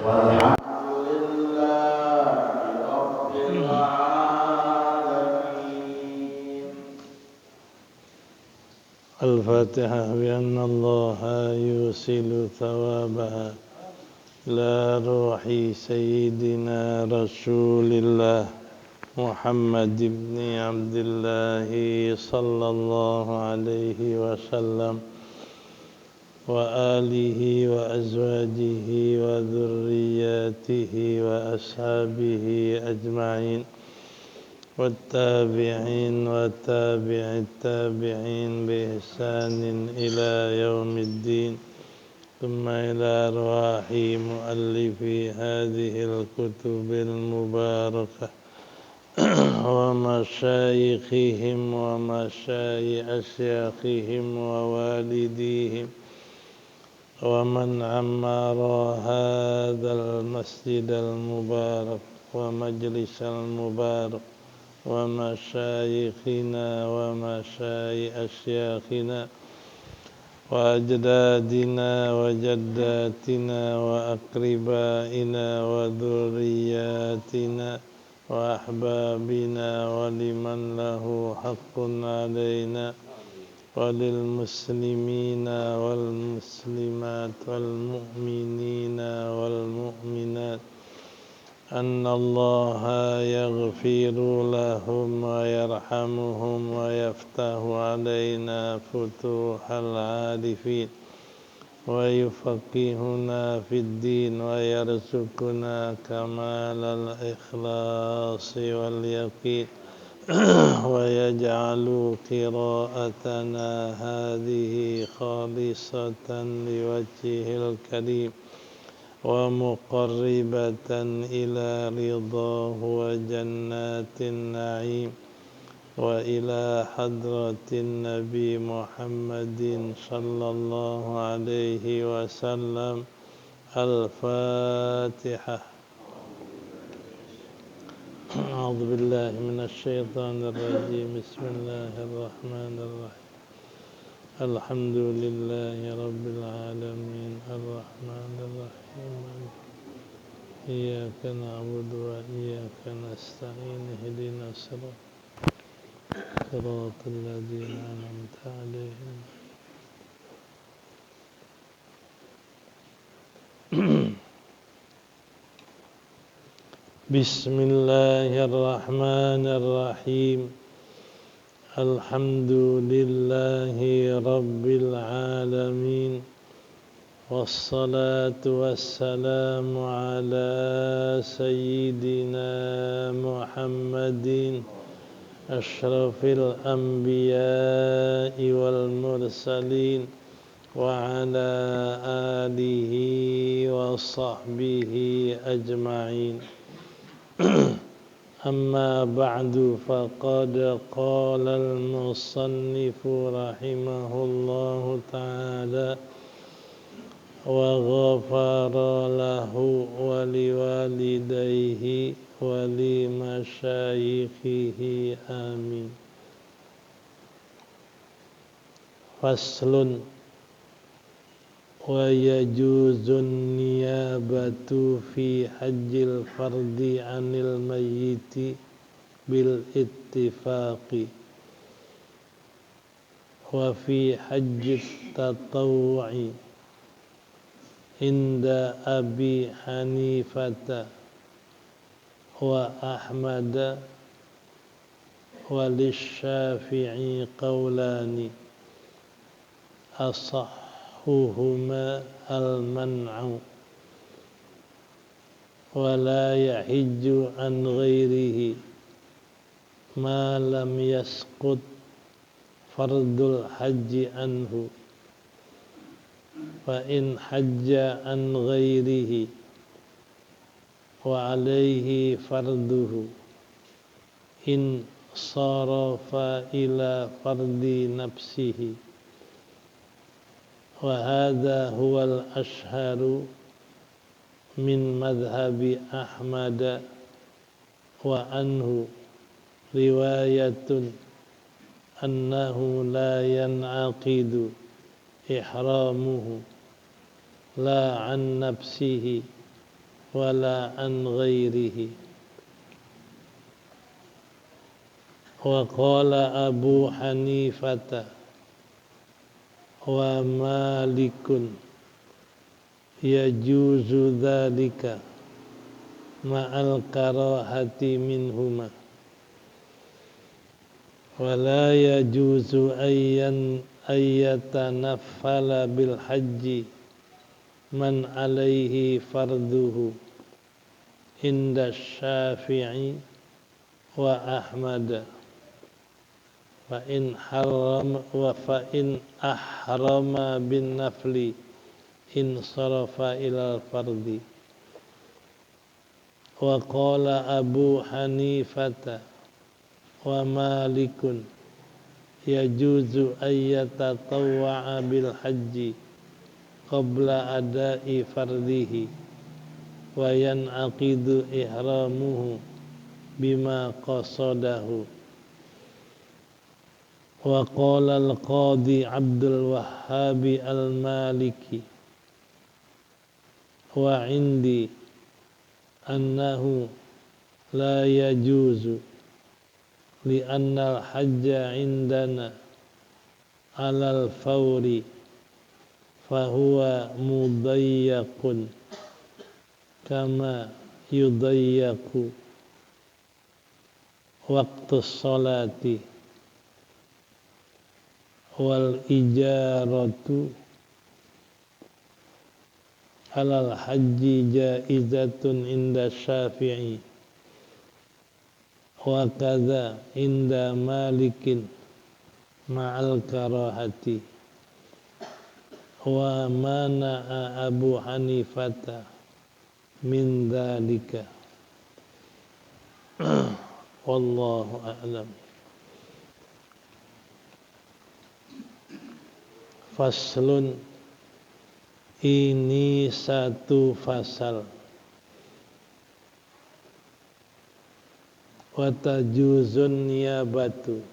والحمد لله رب العالمين. الفاتحة بأن الله يوصل ثوابها إلى روح سيدنا رسول الله محمد بن عبد الله صلى الله عليه وسلم وآله وأزواجه وذرياته وأصحابه أجمعين والتابعين وتابع التابعين بإحسان إلى يوم الدين ثم إلى أرواح مؤلفي هذه الكتب المباركة ومشايخهم ومشايخ أشياخهم ووالديهم ومن عمر هذا المسجد المبارك ومجلس المبارك ومشايخنا ومشايخ أشياخنا وأجدادنا وجداتنا وأقربائنا وذرياتنا وأحبابنا ولمن له حق علينا وللمسلمين والمسلمات والمؤمنين والمؤمنات أن الله يغفر لهم ويرحمهم ويفتح علينا فتوح العارفين ويفقهنا في الدين ويرزقنا كمال الإخلاص واليقين ويجعل قراءتنا هذه خالصة لوجهه الكريم ومقربة إلى رضاه وجنات النعيم وإلى حضرة النبي محمد صلى الله عليه وسلم. الفاتحة. أعوذ بالله من الشيطان الرجيم. بسم الله الرحمن الرحيم. الحمد لله رب العالمين الرحمن الرحيم إياك نعبد وإياك نستعين اهدنا صراط الذين أنعمت عليهم. بسم الله الرحمن الرحيم. الحمد لله رب العالمين والصلاة والسلام على سيدنا محمد أشرف الأنبياء والمرسلين وعلى آله وصحبه أجمعين. أما بعد فقد قال المصنف رحمه الله تعالى وغفر له ولوالديه ولمشايخه آمين. فصل. ويجوز النيابة في حج الفرد عن الميت بالاتفاق وفي حج التطوع عند أبي حنيفة وأحمد وللشافعي قولان أصحهما المنع ولا يحج عن غيره ما لم يسقط فرض الحج عنه فإن حج عن غيره وعليه فرضه إن صرف إلى فرض نفسه وهذا هو الأشهر من مذهب أحمد وعنه رواية أنه لا ينعقد إحرامه لا عن نفسه wala an ghairihi. Wa qala Abu Hanifata wa Malikun yajuzu dzalika ma'al karahati minhuma wa la yajuzu ayyatanaffala bil hajji man alaihi farduhu inda Syafi'i wa Ahmad fa in ahrama bin nafli in sarafa ilal fardi. Wa qala Abu Hanifata wa Malikun yajuzu ayyatatawwa'a bil hajji qabla ada'i fardihi wa yan'aqidu ihramuhu bima qasadahu. Wa qala al-Qadi Abdul Wahhab al-Maliki wa indi annahu la yajuzu li'anna al-hajja indana alal fawri fahuwa mudayyaqun kama yudayyaku waqtu sholati wal ijaratu alal haji jaizatun inda Syafi'i wa kadza inda Malikin ma'al karahati wa mana'a Abu Hanifata min dzalika. Wallahu a'lam. Faslun, ini satu fasal. Watajuzun niyabatu,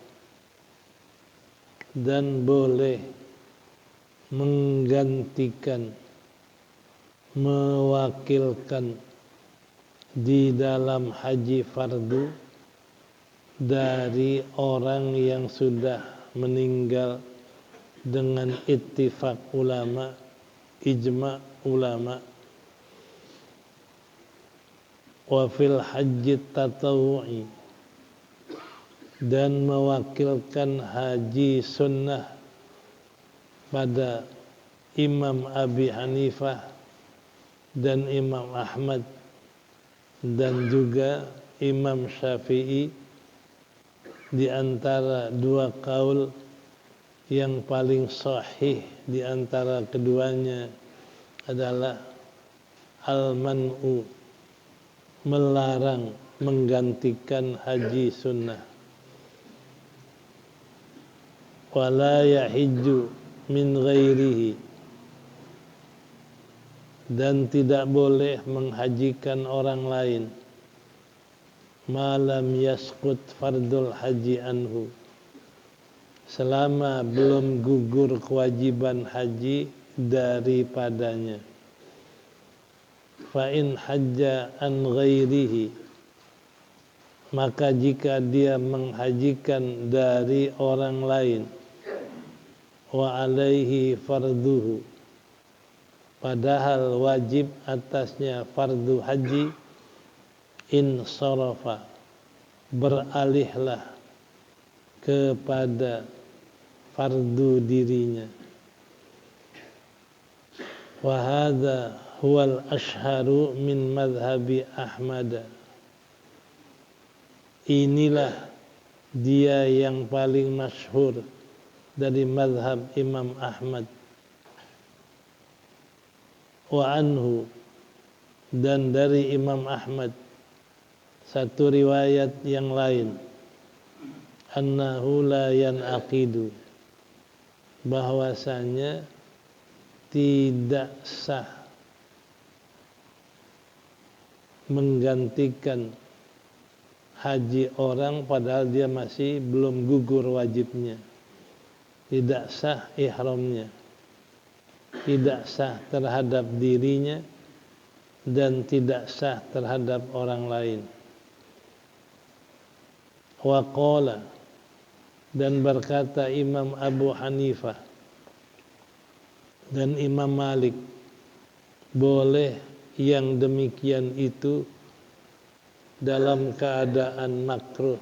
dan boleh menggantikan, mewakilkan di dalam haji fardu dari orang yang sudah meninggal dengan ittifaq ulama, ijma' ulama. Wa fil haji tatawu'i, dan mewakilkan haji sunnah pada Imam Abi Hanifah dan Imam Ahmad dan juga Imam Syafi'i. Di antara dua kaul yang paling sahih di antara keduanya adalah al-man'u, melarang menggantikan haji sunnah. Wala yahijju min ghairihi, dan tidak boleh menghajikan orang lain. Malam yasqut fardul haji anhu, selama belum gugur kewajiban haji daripadanya. Fa in hajja an ghairihi, maka jika dia menghajikan dari orang lain, wa alaihi farduhu, padahal wajib atasnya fardu haji, in sarafa, beralihlah kepada fardu dirinya. Wa hadza huwal ashharu min madhhabi Ahmad, inilah dia yang paling masyhur dari madhab Imam Ahmad. Wa anhu, dan dari Imam Ahmad satu riwayat yang lain, annahu la yanaqidu, bahwasanya tidak sah menggantikan haji orang padahal dia masih belum gugur wajibnya. Tidak sah ihramnya, tidak sah terhadap dirinya dan tidak sah terhadap orang lain. Wa qala, dan berkata Imam Abu Hanifah dan Imam Malik, boleh yang demikian itu dalam keadaan makruh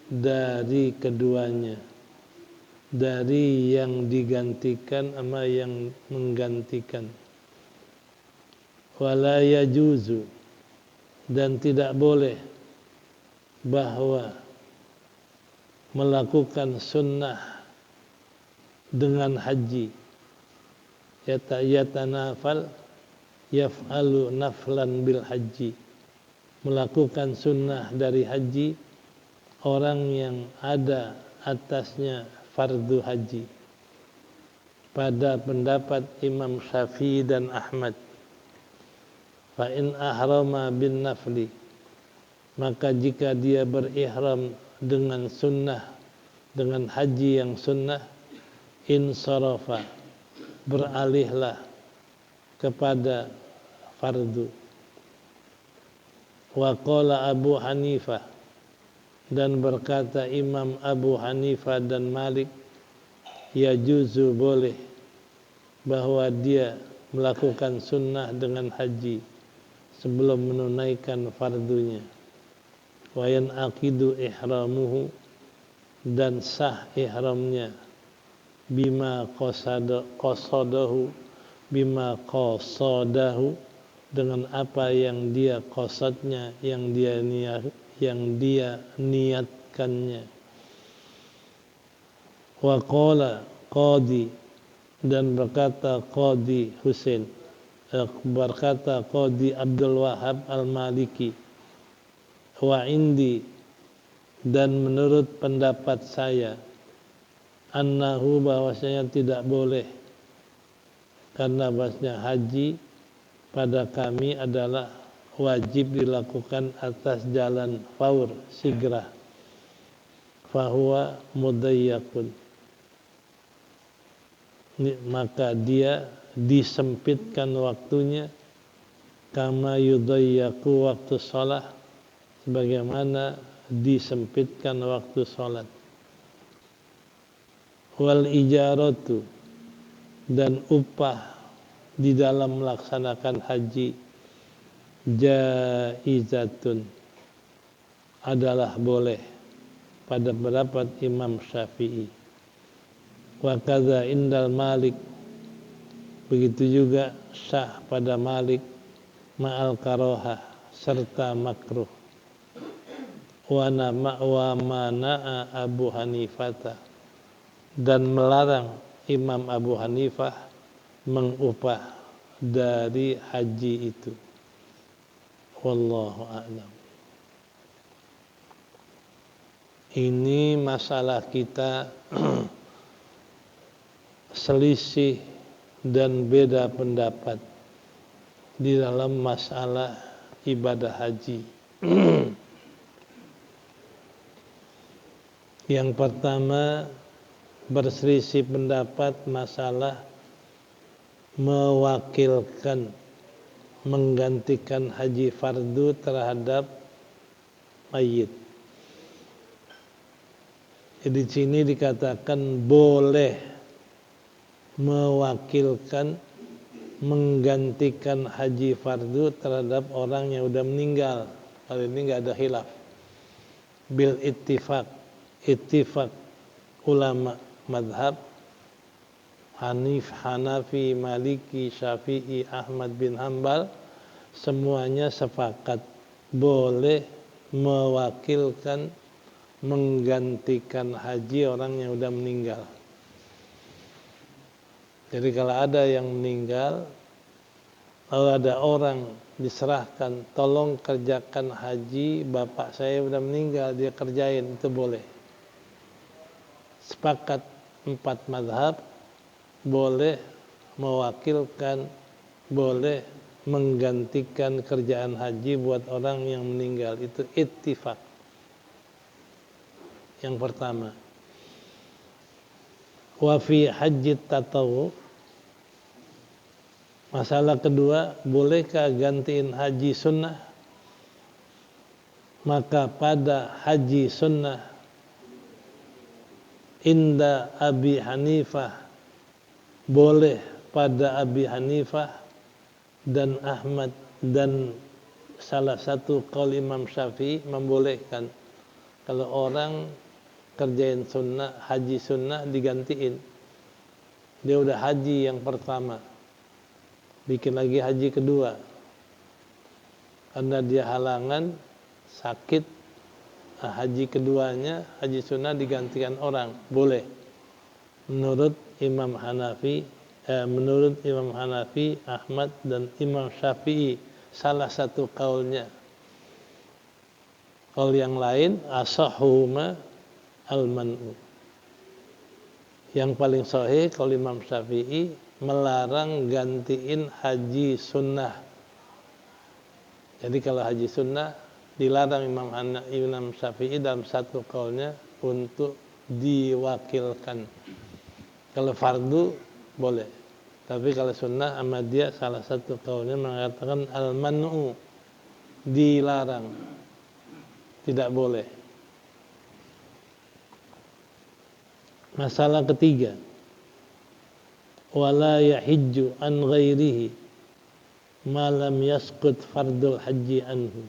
dari keduanya, dari yang digantikan sama yang menggantikan. Wala yajuzu, dan tidak boleh bahwa melakukan sunnah dengan haji, yatanafal yaf'alu naflan bil haji, melakukan sunnah dari haji orang yang ada atasnya fardu haji. Pada pendapat Imam Syafi'i dan Ahmad, fa in ahrama bin nafli, maka jika dia berihram dengan sunnah, dengan haji yang sunnah, insarafa, beralihlah kepada fardu. Wa qala Abu Hanifah, dan berkata Imam Abu Hanifah dan Malik, yajuzu, boleh bahwa dia melakukan sunnah dengan haji sebelum menunaikan fardunya. Wa yanaqidu ihramuhu, dan sah ihramnya, bima qasadahu, dengan apa yang dia qasadnya, yang dia niatkannya. Wa qala qadi, dan berkata Qadi Husain, berkata Qadi Abdul Wahab Al-Maliki, wa indi, dan menurut pendapat saya, annahu, bahwasanya tidak boleh, karena bahwasanya haji pada kami adalah wajib dilakukan atas jalan faur, sigrah, fahuwa mudayyakun, maka dia disempitkan waktunya, kama yudayyaku waktu shalah, sebagaimana disempitkan waktu sholat. Wal ijaratu, dan upah di dalam melaksanakan haji, jaizatun, adalah boleh pada pendapat Imam Syafi'i. Wa kadza indal Malik, begitu juga sah pada Malik, ma'al karohah, serta makruh. Wa mana'a Abu Hanifah, dan melarang Imam Abu Hanifah mengupah dari haji itu. Wallahu a'lam. Ini masalah kita selisih dan beda pendapat di dalam masalah ibadah haji. Yang pertama, berselisih pendapat masalah mewakilkan, menggantikan haji fardu terhadap mayit. Di sini dikatakan boleh mewakilkan, menggantikan haji fardu terhadap orang yang sudah meninggal. Kalau ini nggak ada khilaf. Bil ittifaq ulama madhab Hanafi, Maliki, Syafi'i, Ahmad bin Hanbal, semuanya sepakat boleh mewakilkan, menggantikan haji orang yang sudah meninggal. Jadi kalau ada yang meninggal, kalau ada orang diserahkan, tolong kerjakan haji, bapak saya sudah meninggal, dia kerjain, itu boleh. Sepakat 4 mazhab, boleh mewakilkan, boleh menggantikan kerjaan haji buat orang yang meninggal. Itu ittifaq. Yang pertama. Wa fi haji tatawwu, Masalah kedua, bolehkah gantiin haji sunnah? Maka pada haji sunnah inda Abi Hanifah boleh pada Abi Hanifah dan Ahmad dan salah satu qaul Imam Syafi'i membolehkan kalau orang kerjain sunnah, haji sunnah digantiin. Dia udah haji yang pertama, bikin lagi haji kedua. Karena dia halangan, sakit, haji keduanya, haji sunnah digantikan orang, boleh. Menurut Imam Hanafi, Ahmad dan Imam Syafi'i, salah satu kaulnya. Kaul yang lain, asahuma al-man'u. Yang paling sahih kaul Imam Syafi'i melarang gantiin haji sunnah. Jadi kalau haji sunnah dilarang Imam Syafi'i dalam satu kaulnya untuk diwakilkan. Kalau fardu boleh, tapi kalau sunnah sama dia salah satu kaulnya mengatakan al-man'u, dilarang, tidak boleh. Masalah ketiga, wala yahijju an ghairihi ma lam yasqut fardul haji anhu.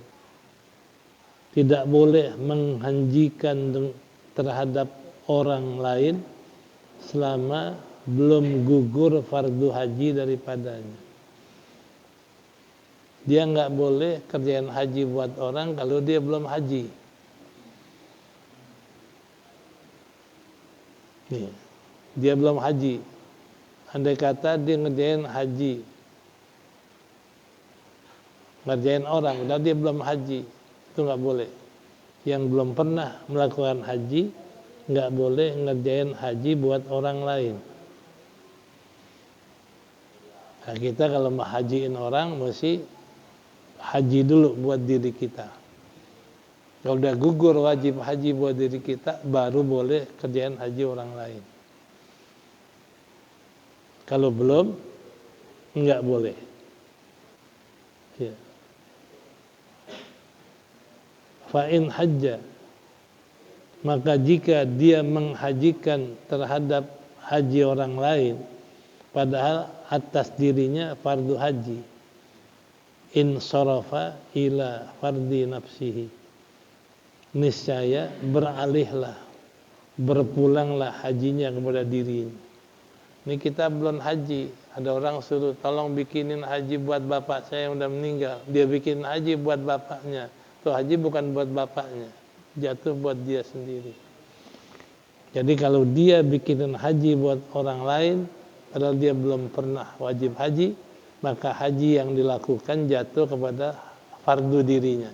Tidak boleh menghajikan terhadap orang lain selama belum gugur fardu haji daripadanya. Dia nggak boleh kerjain haji buat orang kalau dia belum haji. Nih, dia belum haji. Andai kata dia ngerjain haji, ngerjain orang, udah dia belum haji, itu nggak boleh. Yang belum pernah melakukan haji nggak boleh ngerjain haji buat orang lain. Nah, kita kalau mau hajiin orang mesti haji dulu buat diri kita. Kalau udah gugur wajib haji buat diri kita, baru boleh kerjain haji orang lain. Kalau belum, enggak boleh. Ya. Fa'in hajja, maka jika dia menghajikan terhadap haji orang lain, padahal atas dirinya fardu haji, in sarafa ila fardi nafsihi, niscaya beralihlah, berpulanglah hajinya kepada dirinya. Ini kita belum haji, ada orang suruh tolong bikinin haji buat bapak saya yang udah meninggal. Dia bikin haji buat bapaknya. Tuh haji bukan buat bapaknya, jatuh buat dia sendiri. Jadi kalau dia bikinin haji buat orang lain, padahal dia belum pernah wajib haji, maka haji yang dilakukan jatuh kepada fardu dirinya,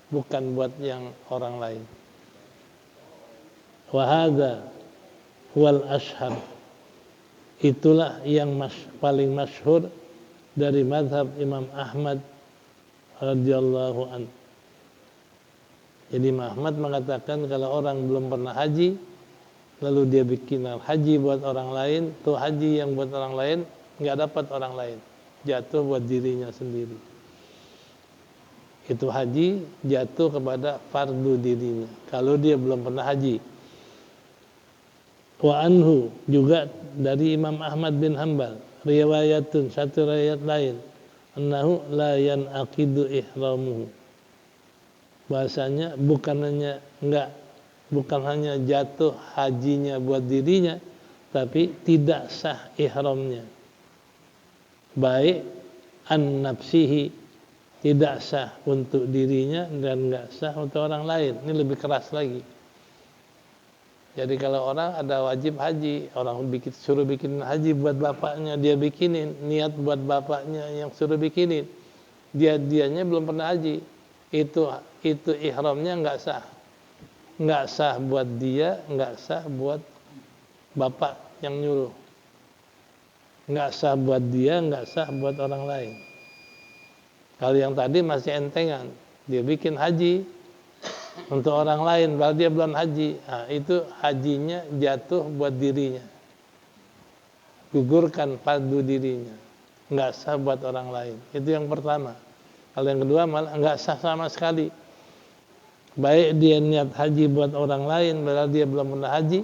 bukan buat yang orang lain. Wa hadza huwal ashhar. Itulah yang paling masyhur dari mazhab Imam Ahmad radhiyallahu an. Jadi Imam Ahmad mengatakan kalau orang belum pernah haji, lalu dia bikin haji buat orang lain, tuh haji yang buat orang lain nggak dapat orang lain, jatuh buat dirinya sendiri. Itu haji jatuh kepada fardu dirinya kalau dia belum pernah haji. Wa anhu, juga dari Imam Ahmad bin Hanbal, riwayatun, satu riwayat lain, annahu la yanaqidu ihramuhu, bahasanya bukan hanya jatuh hajinya buat dirinya, tapi tidak sah ihramnya. Baik an nafsihi, tidak sah untuk dirinya dan enggak sah untuk orang lain. Ini lebih keras lagi. Jadi kalau orang ada wajib haji, orang suruh bikin haji buat bapaknya, dia bikinin, niat buat bapaknya yang suruh bikinin, dianya belum pernah haji, itu ihramnya enggak sah buat dia, enggak sah buat bapak yang nyuruh, enggak sah buat dia, enggak sah buat orang lain. Kalau yang tadi masih entengan, dia bikin haji untuk orang lain, kalau dia belum haji, nah, itu hajinya jatuh buat dirinya, gugurkan fardu dirinya. nggak sah buat orang lain. Itu yang pertama. Kalau yang kedua malah nggak sah sama sekali. Baik dia niat haji buat orang lain, padahal dia belum pernah haji,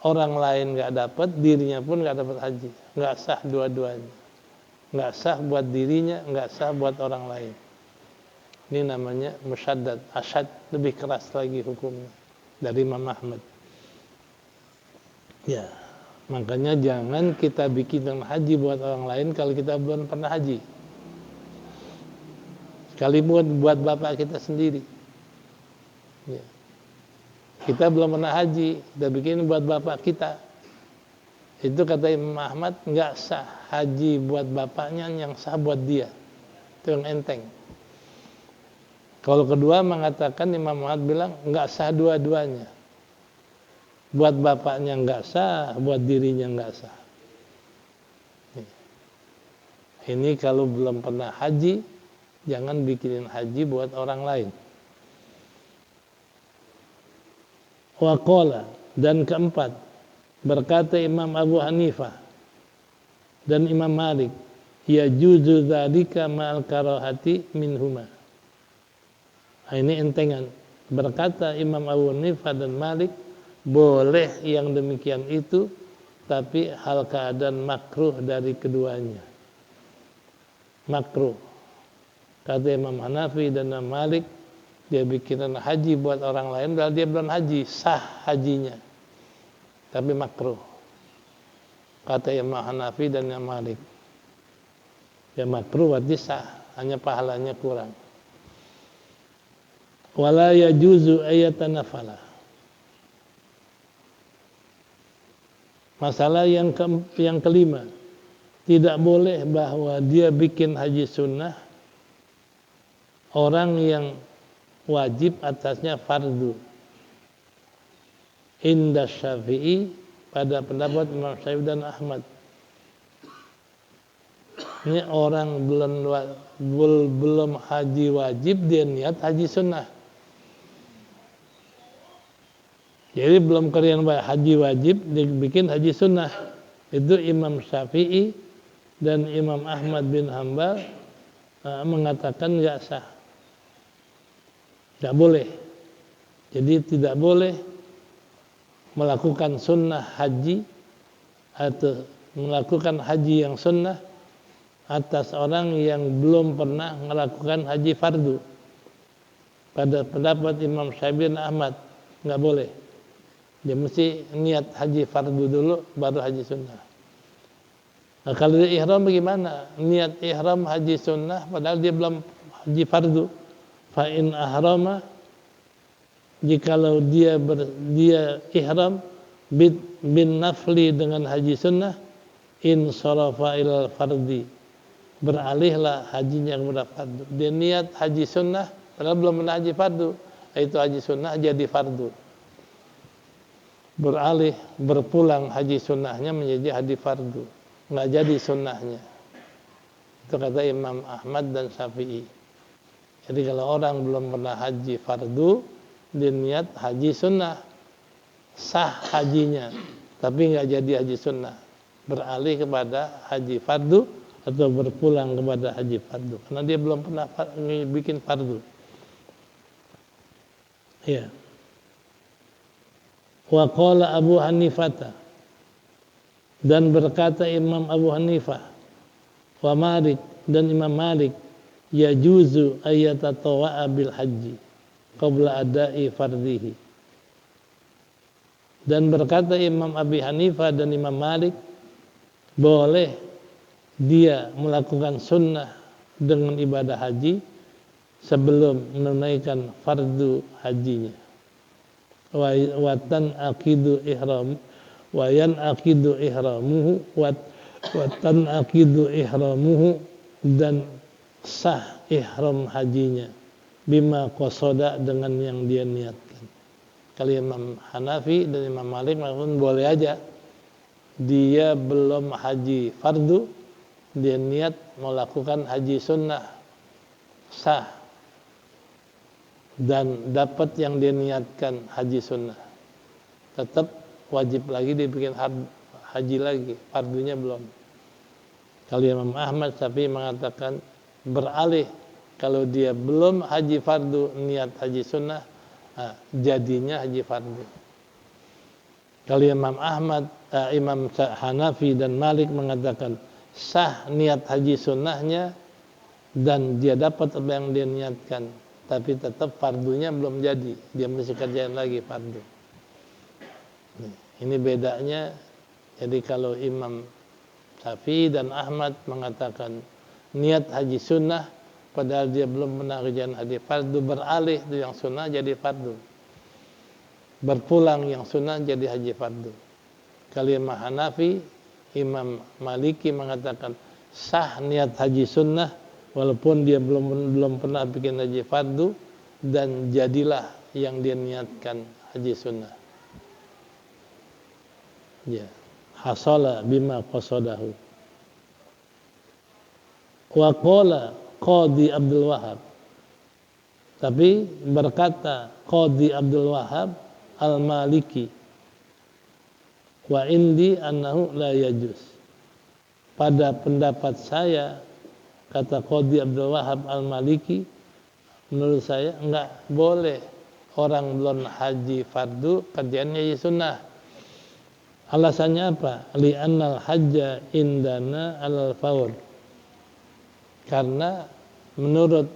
orang lain nggak dapat, dirinya pun nggak dapat haji, nggak sah dua-duanya, nggak sah buat dirinya, nggak sah buat orang lain. Ini namanya musyaddad, asyad, lebih keras lagi hukumnya dari Imam Ahmad. Ya, makanya jangan kita bikin haji buat orang lain kalau kita belum pernah haji. Sekalipun buat bapak kita sendiri. Ya. Kita belum pernah haji, kita bikin buat bapak kita. Itu kata Imam Ahmad, nggak sah haji buat bapaknya, yang sah buat dia. Itu yang enteng. Kalau kedua mengatakan, Imam Ahmad bilang nggak sah dua-duanya. Buat bapaknya nggak sah, buat dirinya nggak sah. Ini kalau belum pernah haji, jangan bikinin haji buat orang lain. Waqala, dan keempat, berkata Imam Abu Hanifah dan Imam Malik, yajuzu dzalika ma'al karahati minhuma. Ini entengan. Berkata Imam Abu Hanifah dan Malik, boleh yang demikian itu, tapi hal keadaan makruh dari keduanya. Makruh. Kata Imam Hanafi dan Imam Malik, dia bikinan haji buat orang lain, padahal dia belum haji, sah hajinya, tapi makruh. Kata Imam Hanafi dan Imam Malik, ya makruh berarti sah, hanya pahalanya kurang. Wala yajuzu ayatanafala. Masalah yang kelima, tidak boleh bahwa dia bikin haji sunnah orang yang wajib atasnya fardu. Inda Syafi'i, pada pendapat Imam Syafi'i dan Ahmad. Ini orang belum haji wajib, dia niat haji sunnah. Jadi belum kalian haji wajib, dia bikin haji sunnah. Itu Imam Syafi'i dan Imam Ahmad bin Hanbal mengatakan nggak sah. Tidak boleh. Jadi tidak boleh melakukan sunnah haji atau melakukan haji yang sunnah atas orang yang belum pernah melakukan haji fardu. Pada pendapat Imam Syafi'i dan Ahmad, nggak boleh. Dia mesti niat haji fardu dulu, baru haji sunnah. Nah, kalau dia ihram bagaimana? Niat ihram haji sunnah, padahal dia belum haji fardu. Fa'in ahrama, jikalau dia ihram bin nafli dengan haji sunnah, in sarafa ilal fardi, beralihlah hajinya kepada fardu. Dia niat haji sunnah padahal belum pernah haji fardu, itu haji sunnah jadi fardu. Beralih, berpulang haji sunnahnya menjadi haji fardu, nggak jadi sunnahnya. Itu kata Imam Ahmad dan Syafi'i. Jadi kalau orang belum pernah haji fardu, dia niat haji sunnah, sah hajinya, tapi nggak jadi haji sunnah, beralih kepada haji fardu atau berpulang kepada haji fardu, karena dia belum pernah bikin fardu. Ya. Wa qala Abu Hanifah, dan berkata Imam Abu Hanifah, wa Malik dan Imam Malik, yajuzu ayyatatawa'a bil haji qabla ada'i fardhihi. Dan berkata Imam Abi Hanifah dan Imam Malik, boleh dia melakukan sunnah dengan ibadah haji sebelum menunaikan fardu hajinya. Wa tan aqidu ihram wa yan aqidu ihramuhu wa tan aqidu ihramuhu, dan sah ihram hajinya bima qasada, dengan yang dia niatkan. Kalau Imam Hanafi dan Imam Malik pun boleh aja dia belum haji fardu, dia niat melakukan haji sunnah, sah dan dapat yang dia niatkan haji sunnah, tetap wajib lagi dia bikin haji lagi, fardunya belum. Kalau Imam Ahmad, Syafi'i mengatakan beralih. Kalau dia belum haji fardu, niat haji sunnah, jadinya haji fardu. Kalau Imam Ahmad, Imam Hanafi dan Malik mengatakan sah niat haji sunnahnya dan dia dapat apa yang dia niatkan, tapi tetap fardunya belum jadi, dia mesti kerjain lagi fardu. Ini bedanya. Jadi kalau Imam Syafi'i dan Ahmad mengatakan niat haji sunnah padahal dia belum pernah kerjaan haji fardu, beralih itu yang sunnah jadi fardu, berpulang yang sunnah jadi haji fardu. Kalau Imam Hanafi, Imam Maliki mengatakan sah niat haji sunnah walaupun dia belum pernah bikin haji fardu dan jadilah yang dia niatkan haji sunnah. Ya, hasala bima qasadahu. Wa qala Qadhi Abdul Wahab. Tapi berkata Qadhi Abdul Wahab Al-Maliki, wa indi annahu la yajuz. Pada pendapat saya, kata Qadhi Abdul Wahab Al-Maliki, menurut saya enggak boleh orang belum haji fardu kerjaannya haji sunnah. Alasannya apa? Li'annal hajja indana alal fawr. Karena menurut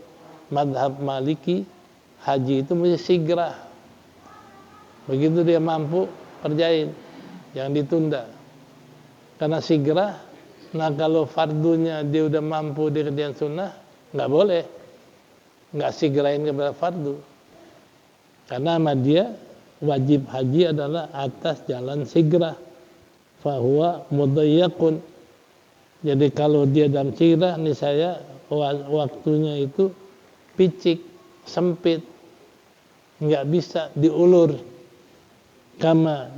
madhab Maliki, haji itu mesti segera. Begitu dia mampu, kerjain. Jangan ditunda. Karena segera, nah kalau fardunya dia udah mampu di kerjaan sunnah, nggak boleh. Nggak segerain kepada fardu. Karena sama dia, wajib haji adalah atas jalan segera. Fahuwa mudayyaqun. Jadi kalau dia dalam segera, nih saya waktunya itu picik, sempit, nggak bisa diulur. Kama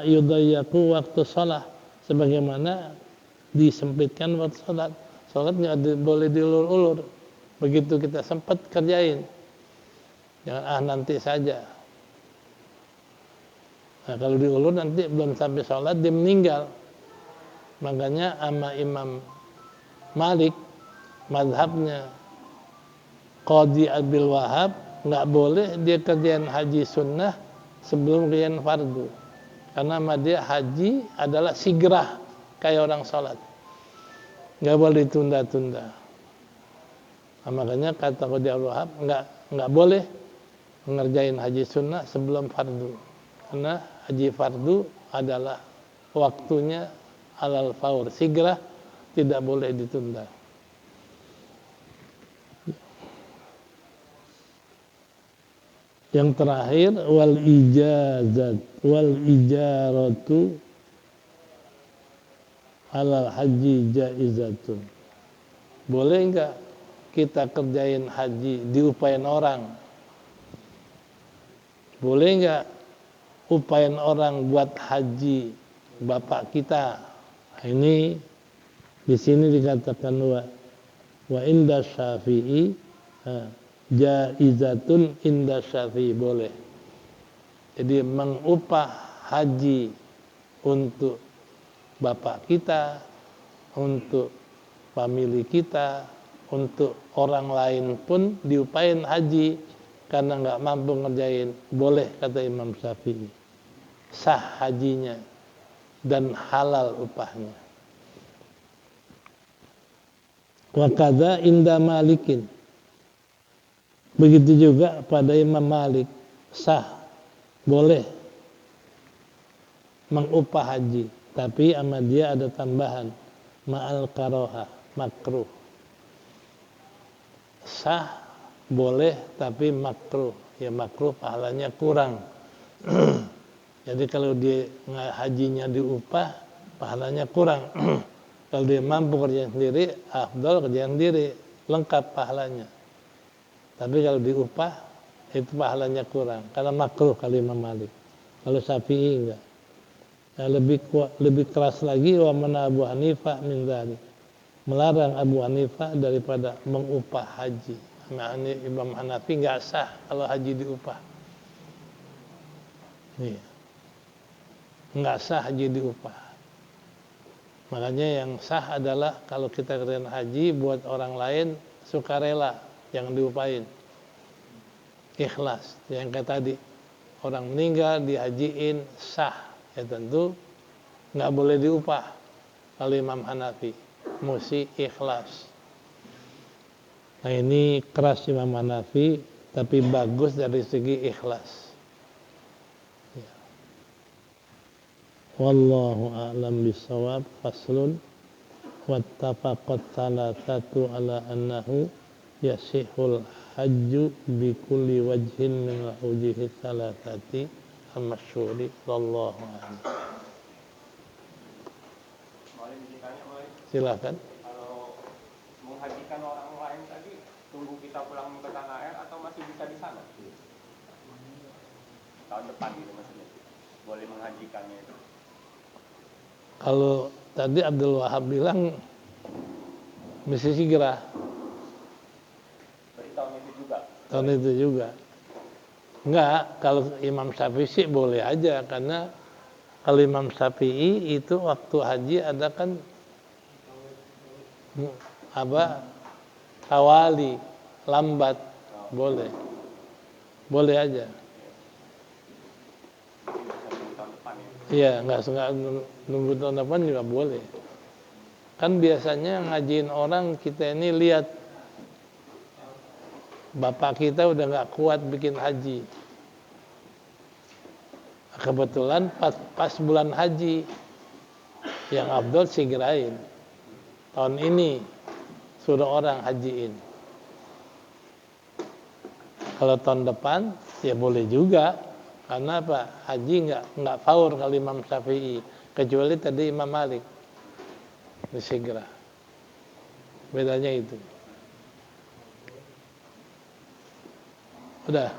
yudayyaku waktu sholat, sebagaimana disempitkan waktu sholat. Sholat nggak boleh diulur-ulur. Begitu kita sempat kerjain, jangan nanti saja. Nah, kalau diulur nanti belum sampai sholat dia meninggal. Makanya sama Imam Malik, mazhabnya Qadhi Abdul Wahab, nggak boleh dia kerjain haji sunnah sebelum kerjain fardu. Karena sama dia haji adalah sigrah, kayak orang sholat, nggak boleh ditunda-tunda. Nah, makanya kata Qadhi Abdul Wahab nggak boleh mengerjain haji sunnah sebelum fardu. Karena haji fardu adalah waktunya alal faur, sigrah, tidak boleh ditunda. Yang terakhir, wal ijaratu alal haji jaizatun. Boleh enggak kita kerjain haji diupain orang? Boleh enggak upain orang buat haji bapak kita? Ini di sini dikatakan wa inda Syafi'i jaizatun inda Syafi'i, boleh. Jadi mengupah haji untuk bapak kita, untuk famili kita, untuk orang lain pun diupain haji karena nggak mampu ngerjain, boleh kata Imam Syafi'i. Sah hajinya dan halal upahnya. Wa kadza inda Malikin. Begitu juga pada Imam Malik, sah, boleh mengupah haji, tapi sama dia ada tambahan, ma'al karoha, makruh. Sah, boleh, tapi makruh. Ya makruh pahalanya kurang. Jadi kalau dia hajinya diupah, pahalanya kurang. Kalau dia mampu kerjain sendiri, afdal kerjain sendiri, lengkap pahalanya. Tapi kalau diupah, itu pahalanya kurang. Karena makruh kali Imam Malik. Kalau Syafi'i enggak. Nah, lebih keras lagi, wa mana Abu Hanifah min dzalik. Melarang Abu Hanifah daripada mengupah haji. Nah, Imam Hanafi enggak sah kalau haji diupah. Nih. Enggak sah haji diupah. Makanya yang sah adalah kalau kita kerjain haji buat orang lain sukarela, jangan diupain. Ikhlas, yang kayak tadi. Orang meninggal dihajiin sah, ya tentu nggak boleh diupah. Kalau Imam Hanafi, mesti ikhlas. Nah ini keras Imam Hanafi, tapi bagus dari segi ikhlas. Ya. Wallahu a'lam bishawab. Faslun wattafaqat thalathatu ala annahu yasihul hajju bi kulli wajhin min al-wujuhi thalathati al-masyhuri wallahu a'lam. Silakan. Kalau menghajikan orang lain tadi, tunggu kita pulang ke tanah air atau masih bisa di sana? Tahun depan gitu maksudnya. Boleh menghajikannya itu. Kalau tadi Abdul Wahab bilang mesti segera. Berarti tahun itu juga. Tahun itu juga. Enggak, kalau Imam Syafi'i sih boleh aja, karena kalau Imam Syafi'i itu waktu haji ada kan awali lambat, boleh aja. Tahun depan ya. Iya, nggak nunggu tahun depan juga boleh. Kan biasanya ngajiin orang kita ini lihat bapak kita udah nggak kuat bikin haji. Kebetulan pas bulan haji yang Abdul segerain. Tahun ini suruh orang hajiin. Kalau tahun depan ya boleh juga, karena apa? Haji nggak faur kalau Imam Syafi'i, kecuali tadi Imam Malik segera. Bedanya itu. Udah.